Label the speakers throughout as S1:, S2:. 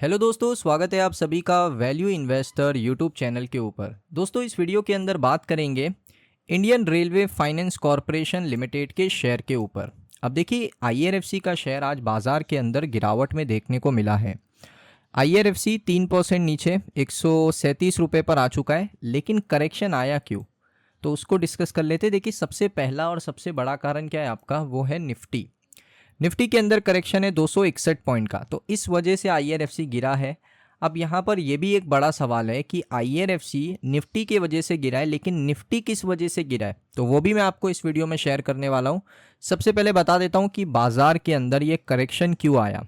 S1: Hello दोस्तों, स्वागत है आप सभी का वैल्यू इन्वेस्टर यूट्यूब चैनल के ऊपर। दोस्तों, इस वीडियो के अंदर बात करेंगे Indian railway finance corporation limited के शेयर के ऊपर। अब देखिए, आईआरएफसी का शेयर आज बाजार के अंदर गिरावट में देखने को मिला है। आईआरएफसी 3% नीचे 137 रुपये पर आ चुका है, लेकिन करेक्शन आया क्यों, तो उसको डिस्कस कर लेते हैं। देखिए, सबसे पहला और सबसे बड़ा कारण क्या है आपका, वो है निफ्टी। निफ्टी के अंदर करेक्शन है 261 पॉइंट का, तो इस वजह से आईआरएफसी गिरा है। अब यहाँ पर यह भी एक बड़ा सवाल है कि आईआरएफसी निफ्टी की वजह से गिरा है, लेकिन निफ्टी किस वजह से गिरा है, तो वो भी मैं आपको इस वीडियो में शेयर करने वाला हूँ। सबसे पहले बता देता हूँ कि बाजार के अंदर ये करेक्शन क्यों आया,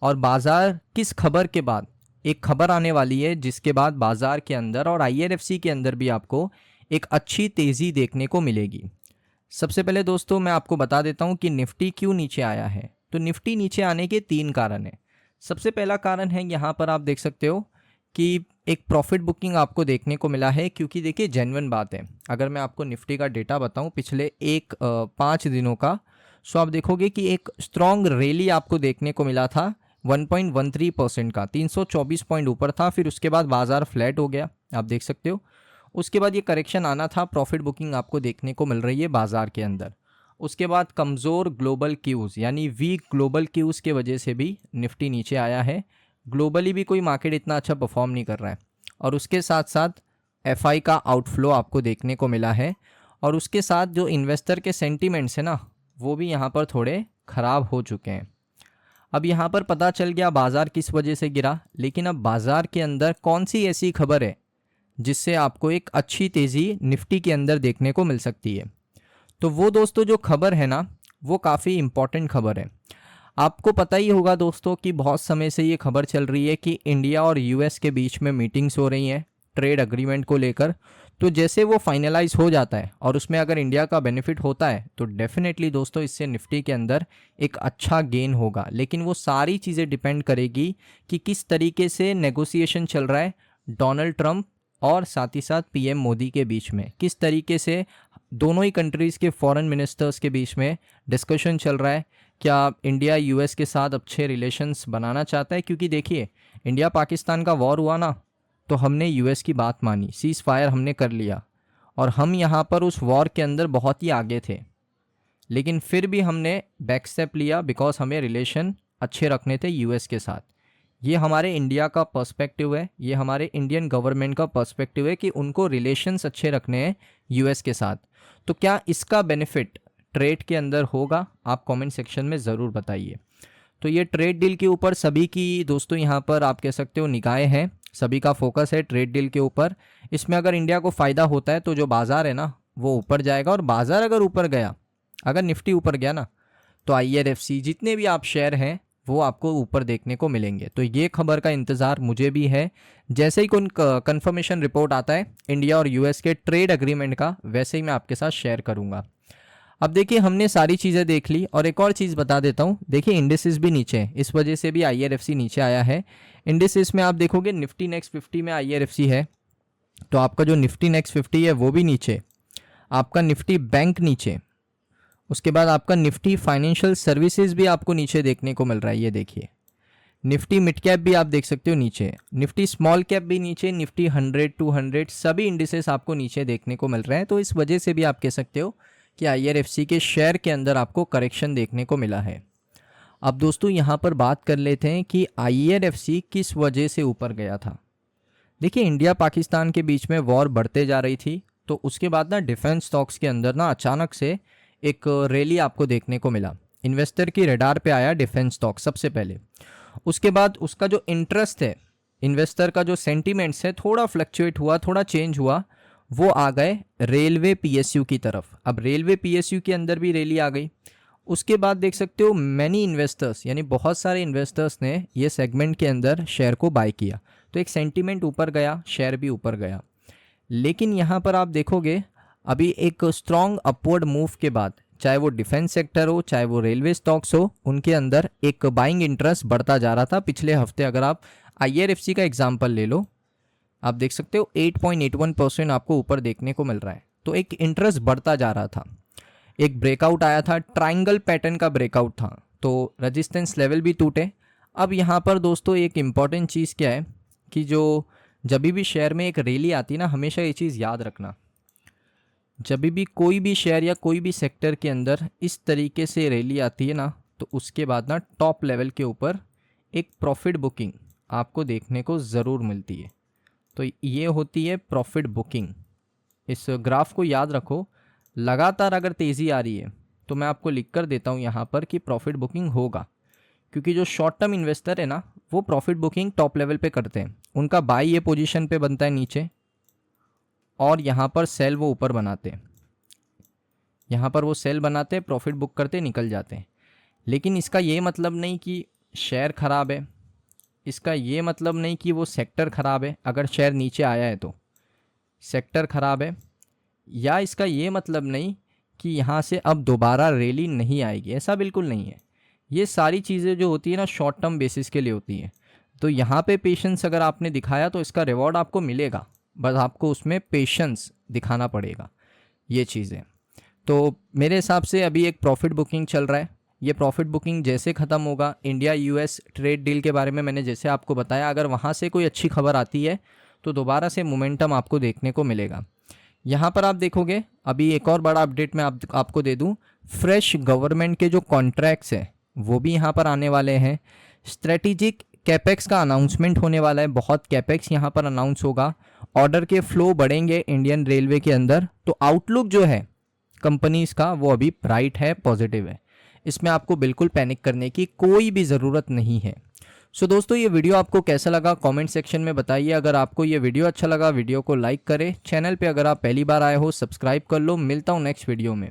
S1: और बाजार किस खबर के बाद, एक खबर आने वाली है जिसके बाद बाजार के अंदर और आईआरएफसी के अंदर भी आपको एक अच्छी तेज़ी देखने को मिलेगी। सबसे पहले दोस्तों मैं आपको बता देता हूं कि निफ्टी क्यों नीचे आया है। तो निफ्टी नीचे आने के 3 कारण हैं। सबसे पहला कारण है, यहाँ पर आप देख सकते हो कि एक प्रॉफिट बुकिंग आपको देखने को मिला है, क्योंकि देखिए जेन्युइन बात है, अगर मैं आपको निफ्टी का डेटा बताऊं पिछले 5 दिनों का, सो आप देखोगे कि एक स्ट्रॉन्ग रैली आपको देखने को मिला था 1.13% का, 324 पॉइंट ऊपर था, फिर उसके बाद बाजार फ्लैट हो गया, आप देख सकते हो। उसके बाद ये करेक्शन आना था, प्रॉफिट बुकिंग आपको देखने को मिल रही है बाजार के अंदर। उसके बाद कमज़ोर ग्लोबल क्यूज़ यानी वीक ग्लोबल क्यूज़ के वजह से भी निफ्टी नीचे आया है। ग्लोबली भी कोई मार्केट इतना अच्छा परफॉर्म नहीं कर रहा है, और उसके साथ साथ एफआई का आउटफ्लो आपको देखने को मिला है, और उसके साथ जो इन्वेस्टर के सेंटीमेंट्स है ना, वो भी यहाँ पर थोड़े ख़राब हो चुके हैं। अब यहाँ पर पता चल गया बाज़ार किस वजह से गिरा, लेकिन अब बाज़ार के अंदर कौन सी ऐसी खबर है जिससे आपको एक अच्छी तेज़ी निफ्टी के अंदर देखने को मिल सकती है। तो वो दोस्तों जो खबर है ना, वो काफ़ी इम्पॉर्टेंट खबर है। आपको पता ही होगा दोस्तों कि बहुत समय से ये खबर चल रही है कि इंडिया और यूएस के बीच में मीटिंग्स हो रही हैं ट्रेड एग्रीमेंट को लेकर। तो जैसे वो फाइनलाइज हो जाता है और उसमें अगर इंडिया का बेनिफिट होता है, तो डेफिनेटली दोस्तों इससे निफ्टी के अंदर एक अच्छा गेन होगा। लेकिन वो सारी चीज़ें डिपेंड करेगी कि किस तरीके से नेगोशिएशन चल रहा है डोनाल्ड ट्रंप और साथ ही साथ पीएम मोदी के बीच में, किस तरीके से दोनों ही कंट्रीज़ के फॉरेन मिनिस्टर्स के बीच में डिस्कशन चल रहा है। क्या इंडिया यूएस के साथ अच्छे रिलेशंस बनाना चाहता है, क्योंकि देखिए इंडिया पाकिस्तान का वॉर हुआ ना, तो हमने यूएस की बात मानी, सीज़ फायर हमने कर लिया, और हम यहाँ पर उस वॉर के अंदर बहुत ही आगे थे, लेकिन फिर भी हमने बैक स्टेप लिया बिकॉज हमें रिलेशन अच्छे रखने थे यूएस के साथ। ये हमारे इंडिया का पर्सपेक्टिव है, ये हमारे इंडियन गवर्नमेंट का पर्सपेक्टिव है कि उनको रिलेशंस अच्छे रखने हैं यूएस के साथ। तो क्या इसका बेनिफिट ट्रेड के अंदर होगा, आप कमेंट सेक्शन में ज़रूर बताइए। तो ये ट्रेड डील के ऊपर सभी की दोस्तों यहाँ पर आप कह सकते हो निगाहें हैं, सभी का फोकस है ट्रेड डील के ऊपर। इसमें अगर इंडिया को फ़ायदा होता है तो जो बाज़ार है ना वो ऊपर जाएगा, और बाज़ार अगर ऊपर गया, अगर निफ्टी ऊपर गया ना, तो आईआरएफसी जितने भी आप शेयर हैं वो आपको ऊपर देखने को मिलेंगे। तो ये खबर का इंतज़ार मुझे भी है। जैसे ही कोई कंफर्मेशन रिपोर्ट आता है इंडिया और यूएस के ट्रेड एग्रीमेंट का, वैसे ही मैं आपके साथ शेयर करूंगा। अब देखिए, हमने सारी चीज़ें देख ली, और एक और चीज़ बता देता हूँ। देखिए इंडिसेस भी नीचे है, इस वजह से भी आईआरएफसी नीचे आया है। इंडिसेस में आप देखोगे निफ्टी नेक्स्ट 50 में आईआरएफसी है, तो आपका जो निफ्टी नेक्स्ट 50 है वो भी नीचे, आपका निफ्टी बैंक नीचे, उसके बाद आपका निफ्टी फाइनेंशियल सर्विसेज भी आपको नीचे देखने को मिल रहा है। ये देखिए निफ्टी मिड कैप भी आप देख सकते हो नीचे, निफ्टी स्मॉल कैप भी नीचे, निफ्टी 100 200 सभी इंडिसेस आपको नीचे देखने को मिल रहे हैं। तो इस वजह से भी आप कह सकते हो कि आईआरएफसी के शेयर के अंदर आपको करेक्शन देखने को मिला है। अब दोस्तों यहाँ पर बात कर लेते हैं कि आईआरएफसी किस वजह से ऊपर गया था। देखिए इंडिया पाकिस्तान के बीच में वॉर बढ़ते जा रही थी, तो उसके बाद ना डिफेंस स्टॉक्स के अंदर ना अचानक से एक रैली आपको देखने को मिला। इन्वेस्टर की रडार पे आया डिफेंस स्टॉक सबसे पहले। उसके बाद उसका जो इंटरेस्ट है, इन्वेस्टर का जो सेंटीमेंट्स है, थोड़ा फ्लक्चुएट हुआ, थोड़ा चेंज हुआ, वो आ गए रेलवे पीएसयू की तरफ। अब रेलवे पीएसयू के अंदर भी रैली आ गई। उसके बाद देख सकते हो मैनी इन्वेस्टर्स यानी बहुत सारे इन्वेस्टर्स ने ये सेगमेंट के अंदर शेयर को बाय किया, तो एक सेंटीमेंट ऊपर गया, शेयर भी ऊपर गया। लेकिन यहाँ पर आप देखोगे अभी एक स्ट्रॉन्ग अपवर्ड मूव के बाद, चाहे वो डिफेंस सेक्टर हो, चाहे वो रेलवे स्टॉक्स हो, उनके अंदर एक बाइंग इंटरेस्ट बढ़ता जा रहा था। पिछले हफ्ते अगर आप आईआरएफसी का एग्जांपल ले लो, आप देख सकते हो 8.81% आपको ऊपर देखने को मिल रहा है। तो एक इंटरेस्ट बढ़ता जा रहा था। एक ब्रेकआउट आया था, ट्राइंगल पैटर्न का ब्रेकआउट था, तो रेजिस्टेंस लेवल भी टूटे। अब यहाँ पर दोस्तों एक इम्पॉर्टेंट चीज़ क्या है कि जो जब भी शेयर में एक रैली आती है ना, हमेशा ये चीज़ याद रखना, जब भी कोई भी शेयर या कोई भी सेक्टर के अंदर इस तरीके से रैली आती है ना, तो उसके बाद ना टॉप लेवल के ऊपर एक प्रॉफिट बुकिंग आपको देखने को ज़रूर मिलती है। तो ये होती है प्रॉफिट बुकिंग। इस ग्राफ को याद रखो, लगातार अगर तेज़ी आ रही है तो मैं आपको लिख कर देता हूँ यहाँ पर कि प्रॉफिट बुकिंग होगा, क्योंकि जो शॉर्ट टर्म इन्वेस्टर है ना, वो प्रॉफिट बुकिंग टॉप लेवल पे करते हैं। उनका बाई ये पोजीशन पे बनता है नीचे, और यहाँ पर सेल वो ऊपर बनाते हैं, यहाँ पर वो सेल बनाते हैं, प्रॉफिट बुक करते निकल जाते हैं। लेकिन इसका ये मतलब नहीं कि शेयर ख़राब है, इसका ये मतलब नहीं कि वो सेक्टर ख़राब है। अगर शेयर नीचे आया है तो सेक्टर ख़राब है, या इसका ये मतलब नहीं कि यहाँ से अब दोबारा रैली नहीं आएगी, ऐसा बिल्कुल नहीं है। ये सारी चीज़ें जो होती है ना, शॉर्ट टर्म बेसिस के लिए होती हैं। तो यहाँ पे पेशेंस अगर आपने दिखाया तो इसका रिवॉर्ड आपको मिलेगा, बस आपको उसमें पेशेंस दिखाना पड़ेगा, ये चीज़ें। तो मेरे हिसाब से अभी एक प्रॉफिट बुकिंग चल रहा है। ये प्रॉफिट बुकिंग जैसे ख़त्म होगा, इंडिया यूएस ट्रेड डील के बारे में मैंने जैसे आपको बताया, अगर वहाँ से कोई अच्छी खबर आती है तो दोबारा से मोमेंटम आपको देखने को मिलेगा। यहाँ पर आप देखोगे, अभी एक और बड़ा अपडेट मैं आपको दे दूँ, फ्रेश गवर्नमेंट के जो कॉन्ट्रैक्ट्स हैं वो भी यहाँ पर आने वाले हैं। स्ट्रेटेजिक कैपेक्स का अनाउंसमेंट होने वाला है, बहुत कैपेक्स यहाँ पर अनाउंस होगा। ऑर्डर के फ्लो बढ़ेंगे इंडियन रेलवे के अंदर। तो आउटलुक जो है कंपनीज़ का वो अभी ब्राइट है, पॉजिटिव है। इसमें आपको बिल्कुल पैनिक करने की कोई भी ज़रूरत नहीं है। सो दोस्तों, ये वीडियो आपको कैसा लगा कमेंट सेक्शन में बताइए। अगर आपको ये वीडियो अच्छा लगा, वीडियो को लाइक करें। चैनल पे अगर आप पहली बार आए हो, सब्सक्राइब कर लो। मिलता हूँ नेक्स्ट वीडियो में।